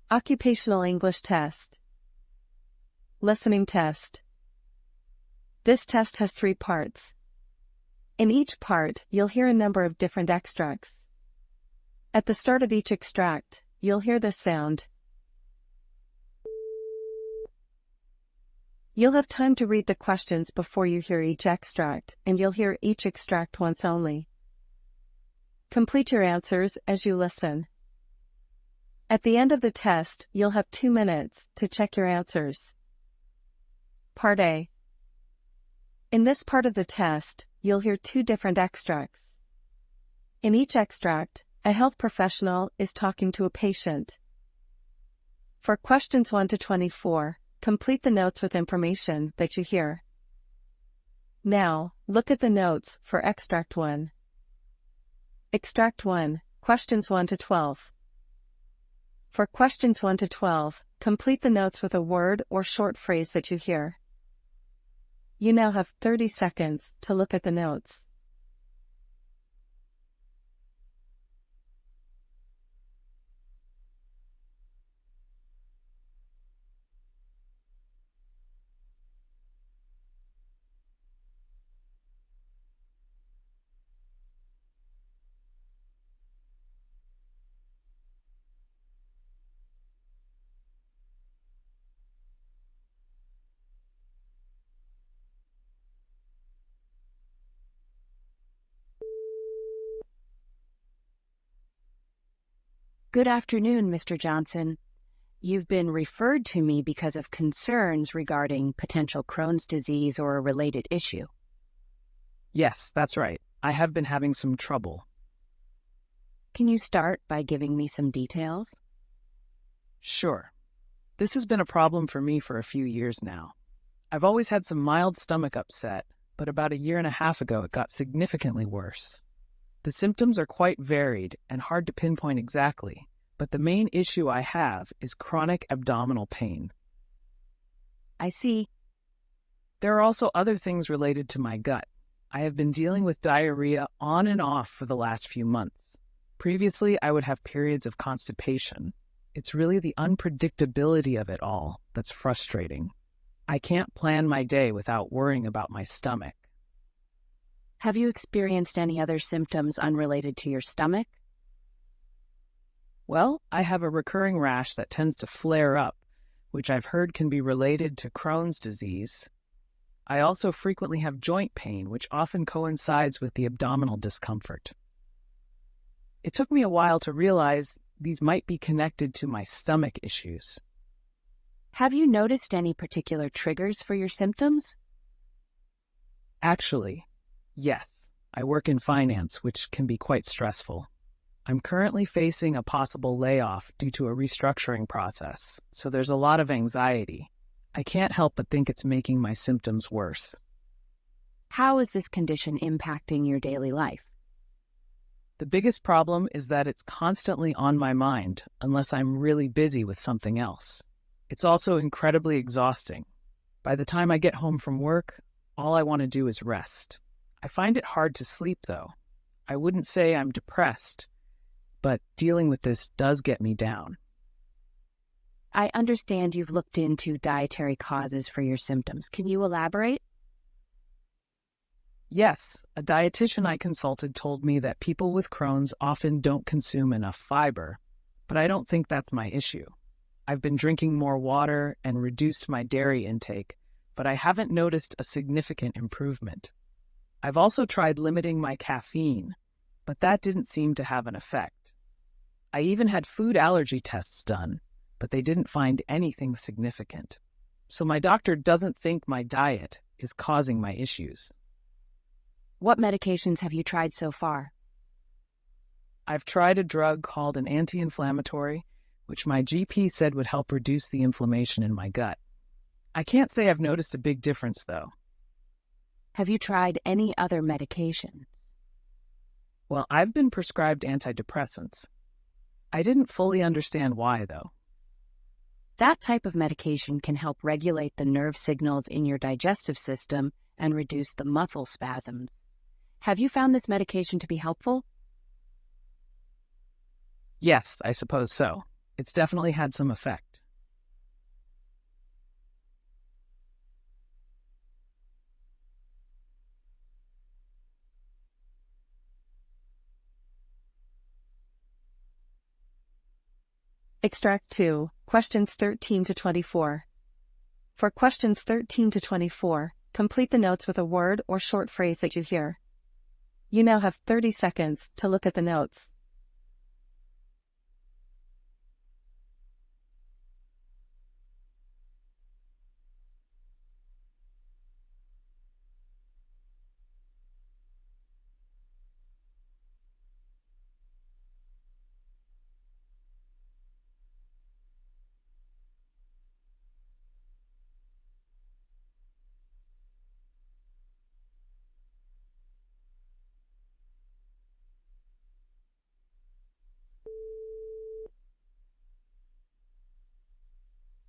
Occupational English Test. Listening Test. This test has 3 parts. In each part, you'll hear a number of different extracts. At the start of each extract, you'll hear this sound. You'll have time to read the questions before you hear each extract, and you'll hear each extract once only. Complete your answers as you listen. At the end of the test, you'll have 2 minutes to check your answers. Part A. In this part of the test, you'll hear 2 different extracts. In each extract, a health professional is talking to a patient. For questions 1 to 24, complete the notes with information that you hear. Now, look at the notes for Extract 1. Extract 1, questions 1 to 12. For questions 1 to 12, complete the notes with a word or short phrase that you hear. You now have 30 seconds to look at the notes. Good afternoon, Mr. Johnson. You've been referred to me because of concerns regarding potential Crohn's disease or a related issue. Yes, that's right. I have been having some trouble. Can you start by giving me some details? Sure. This has been a problem for me for a few years now. I've always had some mild stomach upset, but about 1.5 years ago it got significantly worse. The symptoms are quite varied and hard to pinpoint exactly, but the main issue I have is chronic abdominal pain. I see. There are also other things related to my gut. I have been dealing with diarrhea on and off for the last few months. Previously, I would have periods of constipation. It's really the unpredictability of it all that's frustrating. I can't plan my day without worrying about my stomach. Have you experienced any other symptoms unrelated to your stomach? Well, I have a recurring rash that tends to flare up, which I've heard can be related to Crohn's disease. I also frequently have joint pain, which often coincides with the abdominal discomfort. It took me a while to realize these might be connected to my stomach issues. Have you noticed any particular triggers for your symptoms? Actually, yes. I work in finance, which can be quite stressful. I'm currently facing a possible layoff due to a restructuring process, so there's a lot of anxiety. I can't help but think it's making my symptoms worse. How is this condition impacting your daily life? The biggest problem is that it's constantly on my mind unless I'm really busy with something else. It's also incredibly exhausting. By the time I get home from work, all I want to do is rest. I find it hard to sleep, though. I wouldn't say I'm depressed, but dealing with this does get me down. I understand you've looked into dietary causes for your symptoms. Can you elaborate? Yes, a dietitian I consulted told me that people with Crohn's often don't consume enough fiber, but I don't think that's my issue. I've been drinking more water and reduced my dairy intake, but I haven't noticed a significant improvement. I've also tried limiting my caffeine, but that didn't seem to have an effect. I even had food allergy tests done, but they didn't find anything significant. So my doctor doesn't think my diet is causing my issues. What medications have you tried so far? I've tried a drug called an anti-inflammatory, which my GP said would help reduce the inflammation in my gut. I can't say I've noticed a big difference, though. Have you tried any other medications? Well, I've been prescribed antidepressants. I didn't fully understand why, though. That type of medication can help regulate the nerve signals in your digestive system and reduce the muscle spasms. Have you found this medication to be helpful? Yes, I suppose so. It's definitely had some effect. Extract 2, questions 13 to 24. For questions 13 to 24, complete the notes with a word or short phrase that you hear. You now have 30 seconds to look at the notes.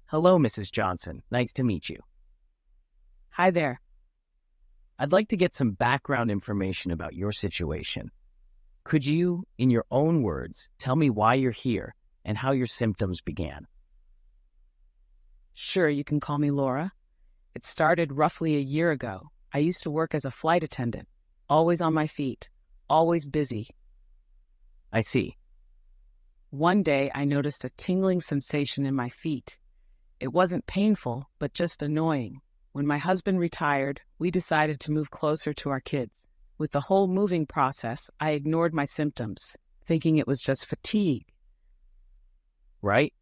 Hello, Mrs. Johnson. Nice to meet you. Hi there. I'd like to get some background information about your situation. Could you, in your own words, tell me why you're here and how your symptoms began? Sure, you can call me Laura. It started roughly a year ago. I used to work as a flight attendant, always on my feet, always busy. I see. One day, I noticed a tingling sensation in my feet. It wasn't painful, but just annoying. When my husband retired, we decided to move closer to our kids. With the whole moving process, I ignored my symptoms, thinking it was just fatigue. Right?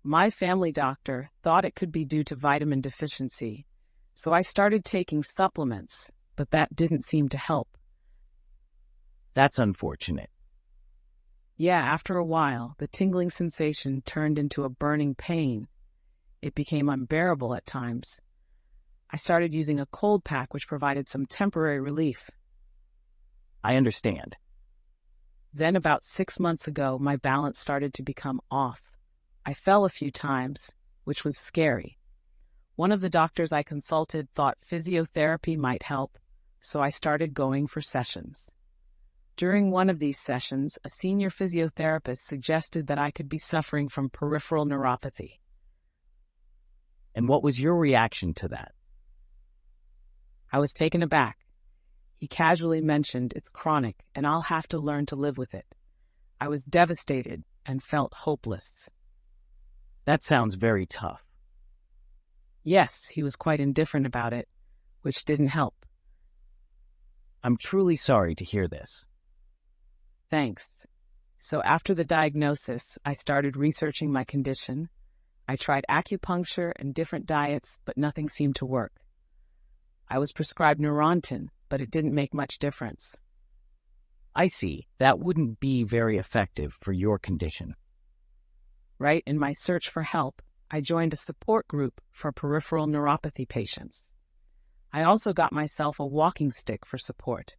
My family doctor thought it could be due to vitamin deficiency, so I started taking supplements, but that didn't seem to help. That's unfortunate. Yeah, after a while, the tingling sensation turned into a burning pain. It became unbearable at times. I started using a cold pack, which provided some temporary relief. I understand. Then about 6 months ago, my balance started to become off. I fell a few times, which was scary. One of the doctors I consulted thought physiotherapy might help, so I started going for sessions. During one of these sessions, a senior physiotherapist suggested that I could be suffering from peripheral neuropathy. And what was your reaction to that? I was taken aback. He casually mentioned it's chronic and I'll have to learn to live with it. I was devastated and felt hopeless. That sounds very tough. Yes, he was quite indifferent about it, which didn't help. I'm truly sorry to hear this. Thanks. So after the diagnosis, I started researching my condition. I tried acupuncture and different diets, but nothing seemed to work. I was prescribed Neurontin, but it didn't make much difference. I see. That wouldn't be very effective for your condition. Right, in my search for help, I joined a support group for peripheral neuropathy patients. I also got myself a walking stick for support.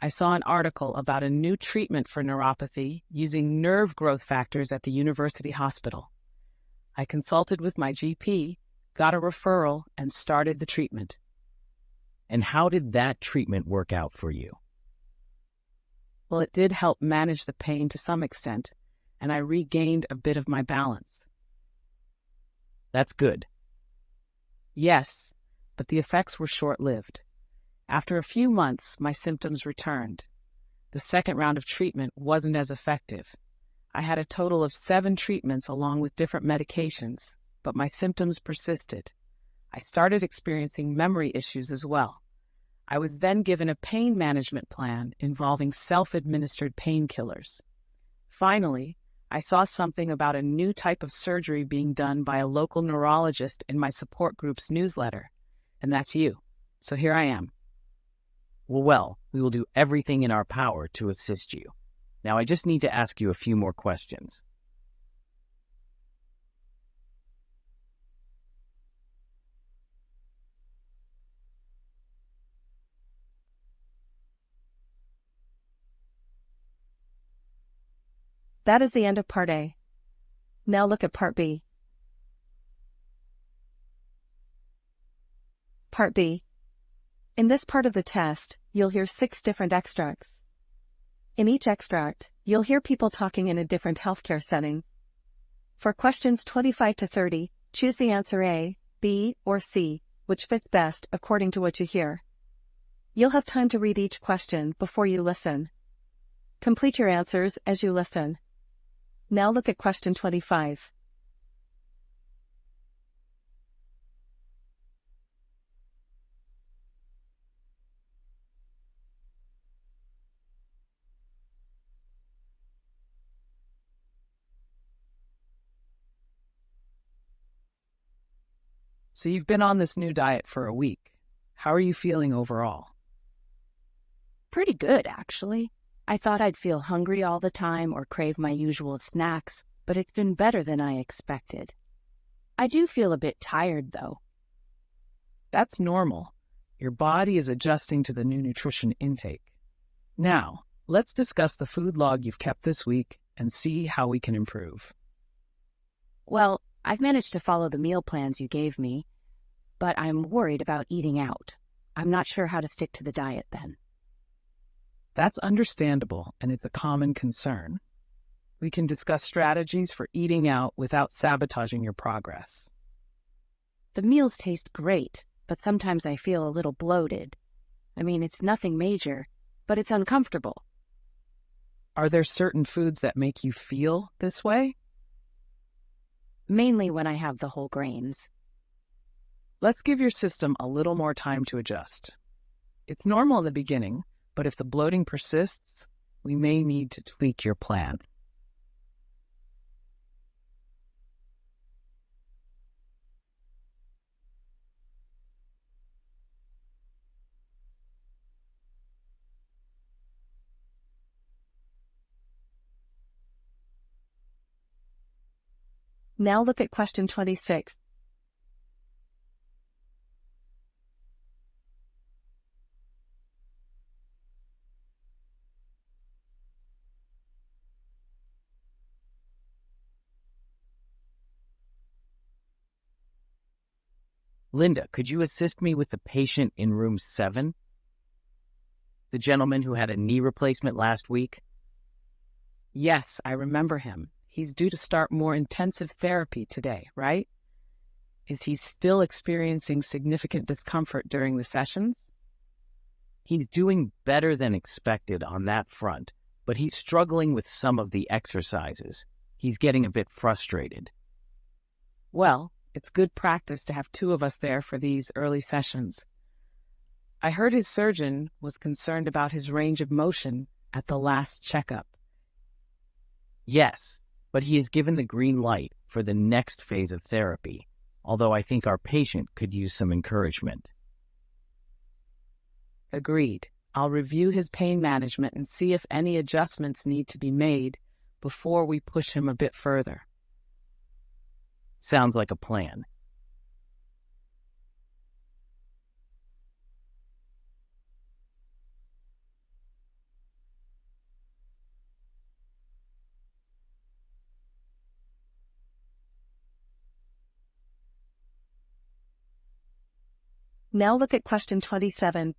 I saw an article about a new treatment for neuropathy using nerve growth factors at the university hospital. I consulted with my GP, got a referral, and started the treatment. And how did that treatment work out for you? Well, it did help manage the pain to some extent, and I regained a bit of my balance. That's good. Yes, but the effects were short-lived. After a few months, my symptoms returned. The second round of treatment wasn't as effective. I had a total of 7 treatments along with different medications, but my symptoms persisted. I started experiencing memory issues as well. I was then given a pain management plan involving self-administered painkillers. Finally, I saw something about a new type of surgery being done by a local neurologist in my support group's newsletter, and that's you. So here I am. Well, we will do everything in our power to assist you. Now, I just need to ask you a few more questions. That is the end of Part A. Now look at Part B. Part B. In this part of the test, you'll hear 6 different extracts. In each extract, you'll hear people talking in a different healthcare setting. For questions 25 to 30, choose the answer A, B, or C, which fits best according to what you hear. You'll have time to read each question before you listen. Complete your answers as you listen. Now look at question 25. So you've been on this new diet for a week. How are you feeling overall? Pretty good, actually. I thought I'd feel hungry all the time or crave my usual snacks, but it's been better than I expected. I do feel a bit tired, though. That's normal. Your body is adjusting to the new nutrition intake. Now, let's discuss the food log you've kept this week and see how we can improve. Well, I've managed to follow the meal plans you gave me, but I'm worried about eating out. I'm not sure how to stick to the diet then. That's understandable, and it's a common concern. We can discuss strategies for eating out without sabotaging your progress. The meals taste great, but sometimes I feel a little bloated. I mean, it's nothing major, but it's uncomfortable. Are there certain foods that make you feel this way? Mainly when I have the whole grains. Let's give your system a little more time to adjust. It's normal in the beginning, but if the bloating persists, we may need to tweak your plan. Now look at question 26. Linda, could you assist me with the patient in room 7? The gentleman who had a knee replacement last week? Yes, I remember him. He's due to start more intensive therapy today, right? Is he still experiencing significant discomfort during the sessions? He's doing better than expected on that front, but he's struggling with some of the exercises. He's getting a bit frustrated. Well, it's good practice to have 2 of us there for these early sessions. I heard his surgeon was concerned about his range of motion at the last checkup. Yes, but he is given the green light for the next phase of therapy, although I think our patient could use some encouragement. Agreed. I'll review his pain management and see if any adjustments need to be made before we push him a bit further. Sounds like a plan. Now look at question 27.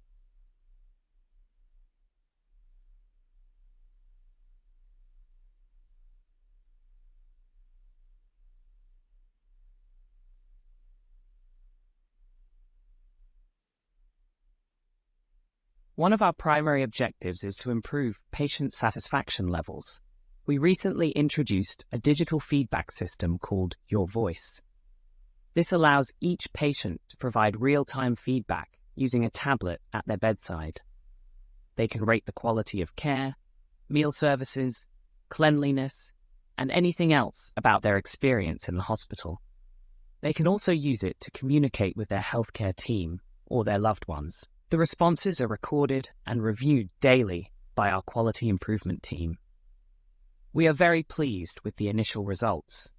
One of our primary objectives is to improve patient satisfaction levels. We recently introduced a digital feedback system called Your Voice. This allows each patient to provide real-time feedback using a tablet at their bedside. They can rate the quality of care, meal services, cleanliness, and anything else about their experience in the hospital. They can also use it to communicate with their healthcare team or their loved ones. The responses are recorded and reviewed daily by our quality improvement team. We are very pleased with the initial results.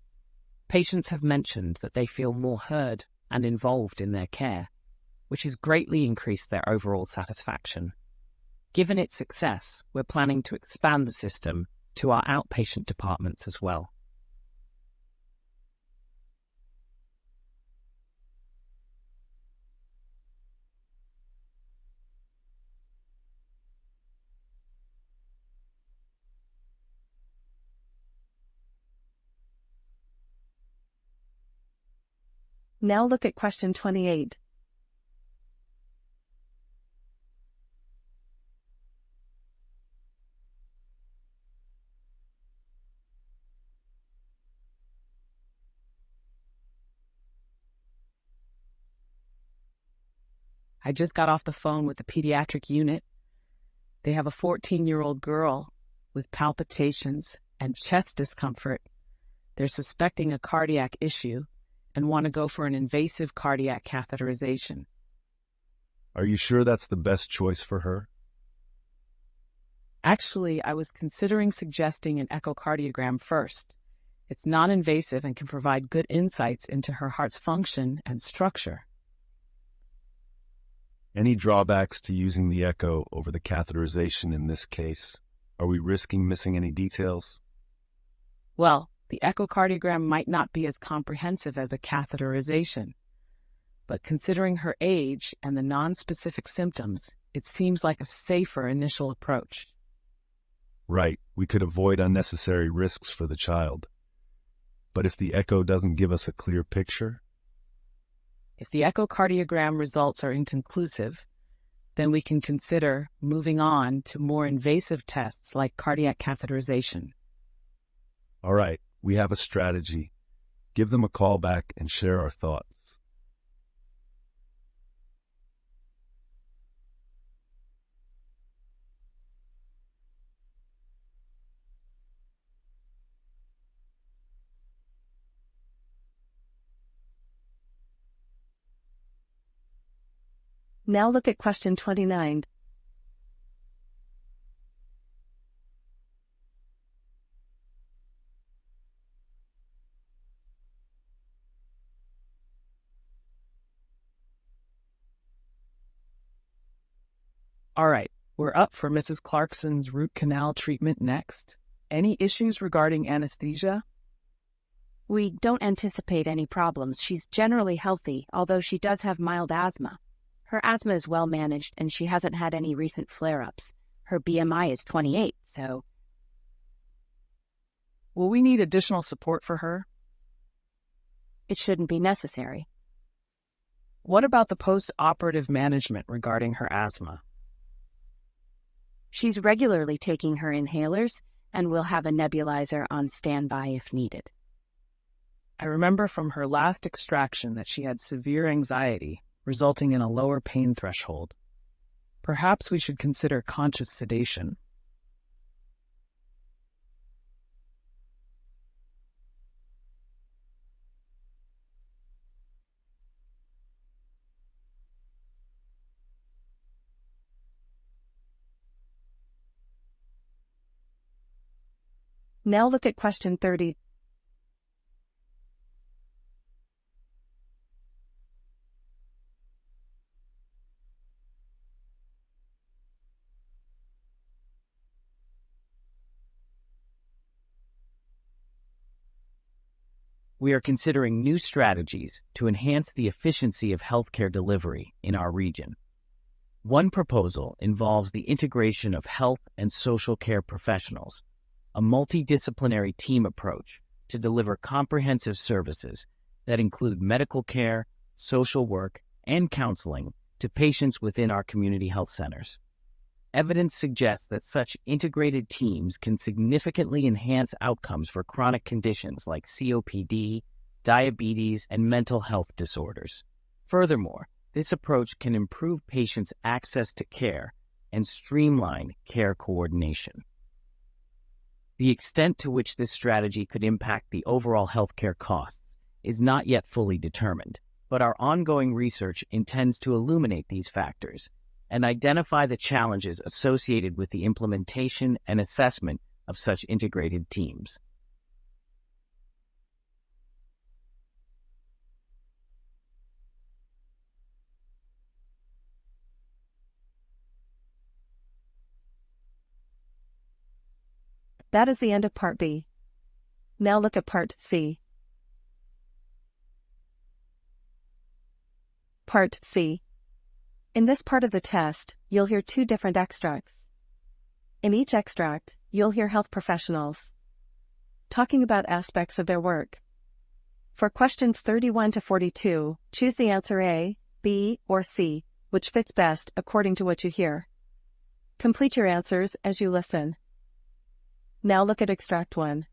Patients have mentioned that they feel more heard and involved in their care, which has greatly increased their overall satisfaction. Given its success, we're planning to expand the system to our outpatient departments as well. Now look at question 28. I just got off the phone with the pediatric unit. They have a 14-year-old girl with palpitations and chest discomfort. They're suspecting a cardiac issue and want to go for an invasive cardiac catheterization. Are you sure that's the best choice for her? Actually, I was considering suggesting an echocardiogram first. It's non-invasive and can provide good insights into her heart's function and structure. Any drawbacks to using the echo over the catheterization in this case? Are we risking missing any details? Well, the echocardiogram might not be as comprehensive as a catheterization, but considering her age and the non-specific symptoms, it seems like a safer initial approach. Right, we could avoid unnecessary risks for the child. But if the echo doesn't give us a clear picture? If the echocardiogram results are inconclusive, then we can consider moving on to more invasive tests like cardiac catheterization. All right, we have a strategy. Give them a call back and share our thoughts. Now look at question 29. All right, we're up for Mrs. Clarkson's root canal treatment next. Any issues regarding anesthesia? We don't anticipate any problems. She's generally healthy, although she does have mild asthma. Her asthma is well managed, and she hasn't had any recent flare-ups. Her BMI is 28, so... Will we need additional support for her? it shouldn't be necessary. What about the post-operative management regarding her asthma? She's regularly taking her inhalers and will have a nebulizer on standby if needed. I remember from her last extraction that she had severe anxiety, resulting in a lower pain threshold. Perhaps we should consider conscious sedation. Now look at question 30. We are considering new strategies to enhance the efficiency of healthcare delivery in our region. One proposal involves the integration of health and social care professionals, a multidisciplinary team approach to deliver comprehensive services that include medical care, social work, and counseling to patients within our community health centers. Evidence suggests that such integrated teams can significantly enhance outcomes for chronic conditions like COPD, diabetes, and mental health disorders. Furthermore, this approach can improve patients' access to care and streamline care coordination. The extent to which this strategy could impact the overall healthcare costs is not yet fully determined, but our ongoing research intends to illuminate these factors and identify the challenges associated with the implementation and assessment of such integrated teams. That is the end of Part B. Now look at Part C. Part C. In this part of the test, you'll hear two different extracts. In each extract, you'll hear health professionals talking about aspects of their work. For questions 31 to 42, choose the answer A, B, or C, which fits best according to what you hear. Complete your answers as you listen. Now look at Extract 1.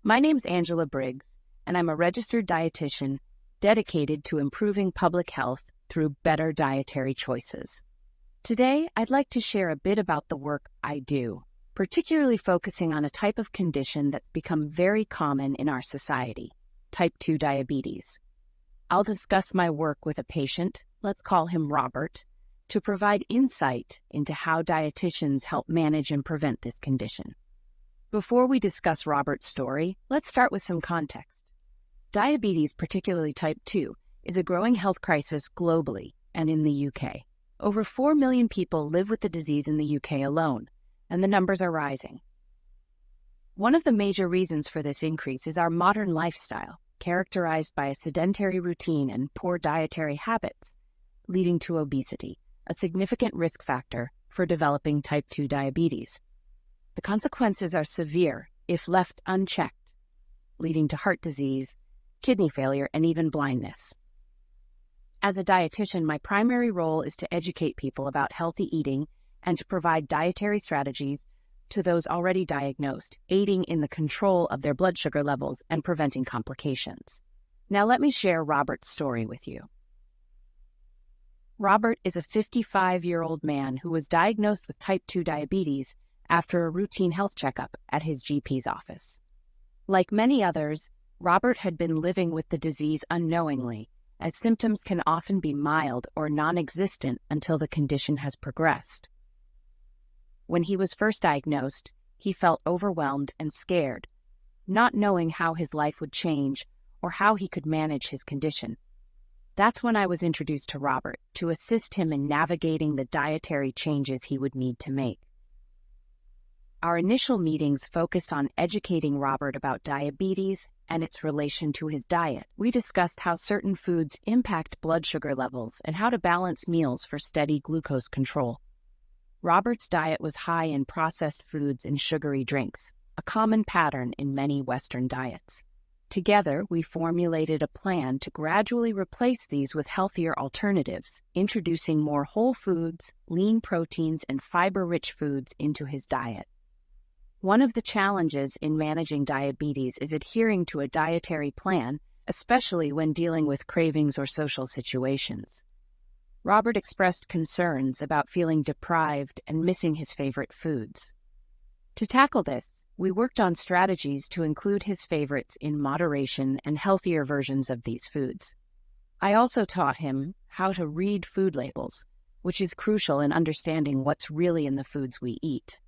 My name's Angela Briggs, and I'm a registered dietitian dedicated to improving public health through better dietary choices. Today, I'd like to share a bit about the work I do, particularly focusing on a type of condition that's become very common in our society, type 2 diabetes. I'll discuss my work with a patient, let's call him Robert, to provide insight into how dietitians help manage and prevent this condition. Before we discuss Robert's story, let's start with some context. Diabetes, particularly type 2, is a growing health crisis globally and in the UK. Over 4 million people live with the disease in the UK alone, and the numbers are rising. One of the major reasons for this increase is our modern lifestyle, characterized by a sedentary routine and poor dietary habits, leading to obesity, a significant risk factor for developing type 2 diabetes. The consequences are severe if left unchecked, leading to heart disease, kidney failure, and even blindness. As a dietitian, my primary role is to educate people about healthy eating and to provide dietary strategies to those already diagnosed, aiding in the control of their blood sugar levels and preventing complications. Now let me share Robert's story with you. Robert is a 55-year-old man who was diagnosed with type 2 diabetes after a routine health checkup at his GP's office. Like many others, Robert had been living with the disease unknowingly, as symptoms can often be mild or non-existent until the condition has progressed. When he was first diagnosed, he felt overwhelmed and scared, not knowing how his life would change or how he could manage his condition. That's when I was introduced to Robert to assist him in navigating the dietary changes he would need to make. Our initial meetings focused on educating Robert about diabetes and its relation to his diet. We discussed how certain foods impact blood sugar levels and how to balance meals for steady glucose control. Robert's diet was high in processed foods and sugary drinks, a common pattern in many Western diets. Together, we formulated a plan to gradually replace these with healthier alternatives, introducing more whole foods, lean proteins, and fiber-rich foods into his diet. One of the challenges in managing diabetes is adhering to a dietary plan, especially when dealing with cravings or social situations. Robert expressed concerns about feeling deprived and missing his favorite foods. To tackle this, we worked on strategies to include his favorites in moderation and healthier versions of these foods. I also taught him how to read food labels, which is crucial in understanding what's really in the foods we eat.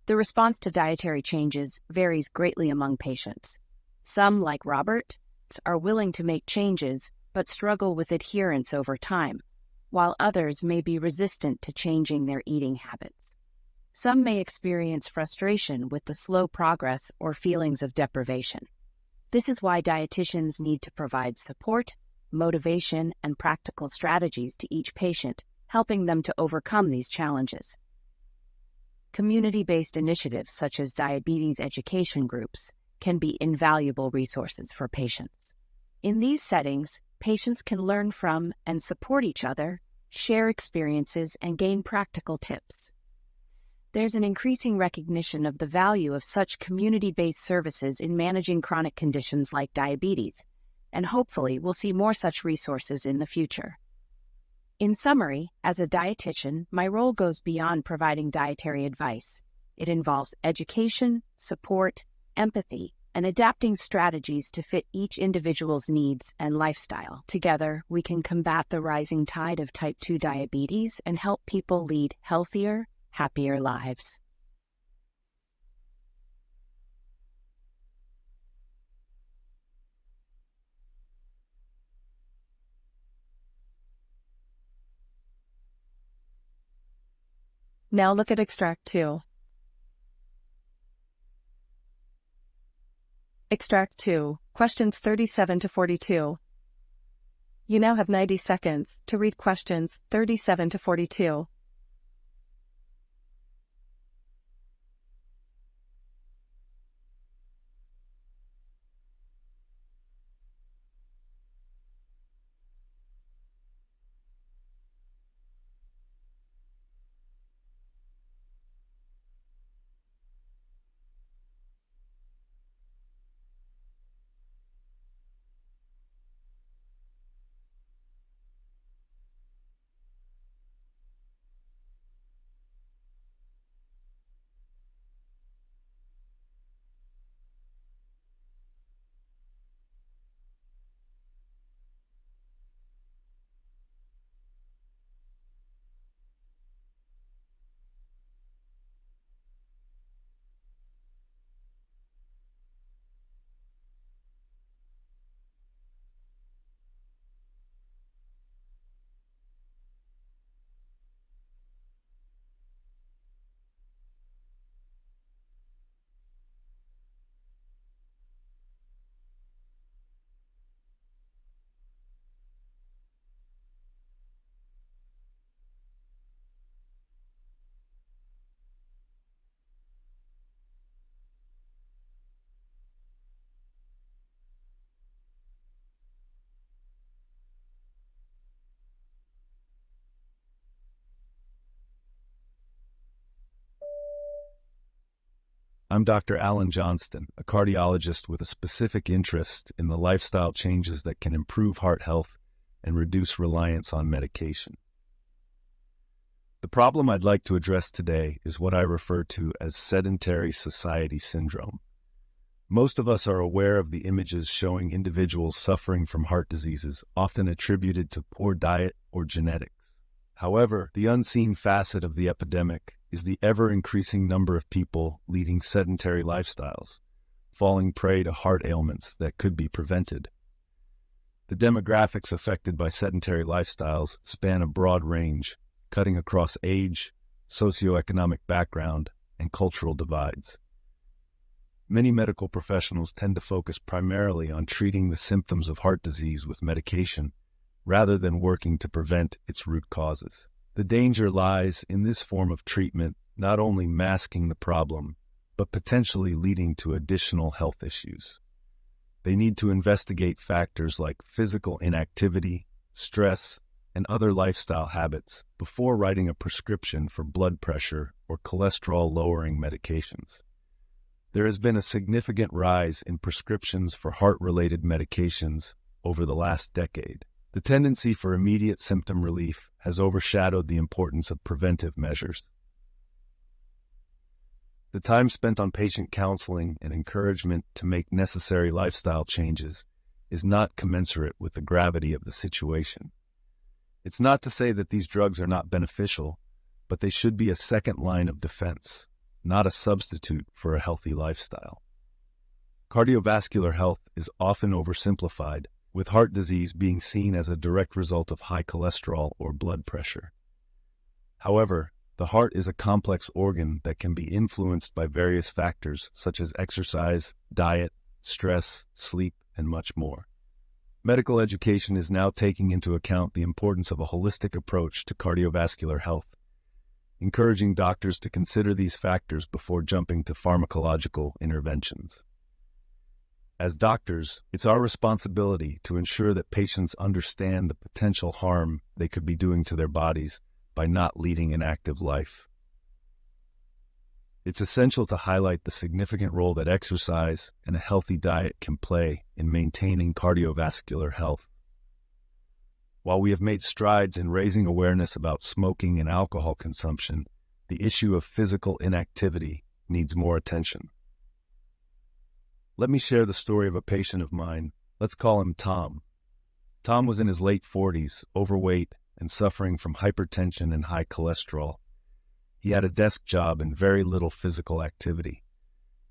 The response to dietary changes varies greatly among patients. Some, like Robert, are willing to make changes but struggle with adherence over time, while others may be resistant to changing their eating habits. Some may experience frustration with the slow progress or feelings of deprivation. This is why dietitians need to provide support, motivation, and practical strategies to each patient, helping them to overcome these challenges. Community-based initiatives such as diabetes education groups can be invaluable resources for patients. In these settings, patients can learn from and support each other, share experiences, and gain practical tips. There's an increasing recognition of the value of such community-based services in managing chronic conditions like diabetes, and hopefully we'll see more such resources in the future. In summary, as a dietitian, my role goes beyond providing dietary advice. It involves education, support, empathy, and adapting strategies to fit each individual's needs and lifestyle. Together, we can combat the rising tide of type 2 diabetes and help people lead healthier, happier lives. Now look at Extract 2. Extract 2, questions 37 to 42. You now have 90 seconds to read questions 37 to 42. I'm Dr. Alan Johnston, a cardiologist with a specific interest in the lifestyle changes that can improve heart health and reduce reliance on medication. The problem I'd like to address today is what I refer to as sedentary society syndrome. Most of us are aware of the images showing individuals suffering from heart diseases, often attributed to poor diet or genetics. However, the unseen facet of the epidemic is the ever-increasing number of people leading sedentary lifestyles, falling prey to heart ailments that could be prevented. The demographics affected by sedentary lifestyles span a broad range, cutting across age, socioeconomic background, and cultural divides. Many medical professionals tend to focus primarily on treating the symptoms of heart disease with medication, rather than working to prevent its root causes. The danger lies in this form of treatment not only masking the problem, but potentially leading to additional health issues. They need to investigate factors like physical inactivity, stress, and other lifestyle habits before writing a prescription for blood pressure or cholesterol-lowering medications. There has been a significant rise in prescriptions for heart-related medications over the last decade. The tendency for immediate symptom relief has overshadowed the importance of preventive measures. The time spent on patient counseling and encouragement to make necessary lifestyle changes is not commensurate with the gravity of the situation. It's not to say that these drugs are not beneficial, but they should be a second line of defense, not a substitute for a healthy lifestyle. Cardiovascular health is often oversimplified, with heart disease being seen as a direct result of high cholesterol or blood pressure. However, The heart is a complex organ that can be influenced by various factors such as exercise, diet, stress, sleep, and much more. Medical education is now taking into account the importance of a holistic approach to cardiovascular health, encouraging doctors to consider these factors before jumping to pharmacological interventions. As doctors, it's our responsibility to ensure that patients understand the potential harm they could be doing to their bodies by not leading an active life. It's essential to highlight the significant role that exercise and a healthy diet can play in maintaining cardiovascular health. While we have made strides in raising awareness about smoking and alcohol consumption, the issue of physical inactivity needs more attention. Let me share the story of a patient of mine. Let's call him Tom. Tom was in his late 40s, overweight, and suffering from hypertension and high cholesterol. He had a desk job and very little physical activity.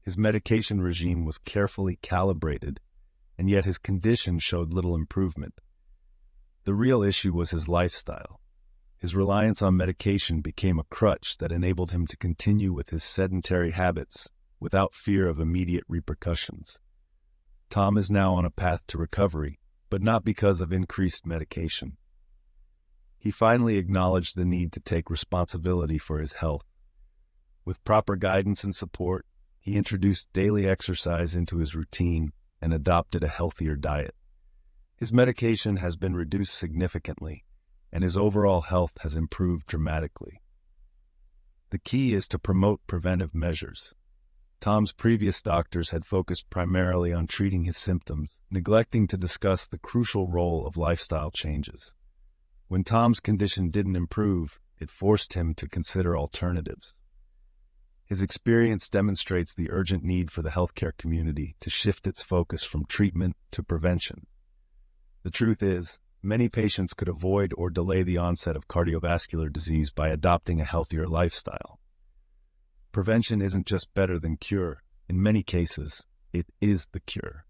His medication regime was carefully calibrated, and yet his condition showed little improvement. The real issue was his lifestyle. His reliance on medication became a crutch that enabled him to continue with his sedentary habits without fear of immediate repercussions. Tom is now on a path to recovery, but not because of increased medication. He finally acknowledged the need to take responsibility for his health. With proper guidance and support, he introduced daily exercise into his routine and adopted a healthier diet. His medication has been reduced significantly, and his overall health has improved dramatically. The key is to promote preventive measures. Tom's previous doctors had focused primarily on treating his symptoms, neglecting to discuss the crucial role of lifestyle changes. When Tom's condition didn't improve, it forced him to consider alternatives. His experience demonstrates the urgent need for the healthcare community to shift its focus from treatment to prevention. The truth is, many patients could avoid or delay the onset of cardiovascular disease by adopting a healthier lifestyle. Prevention isn't just better than cure. In many cases, it is the cure.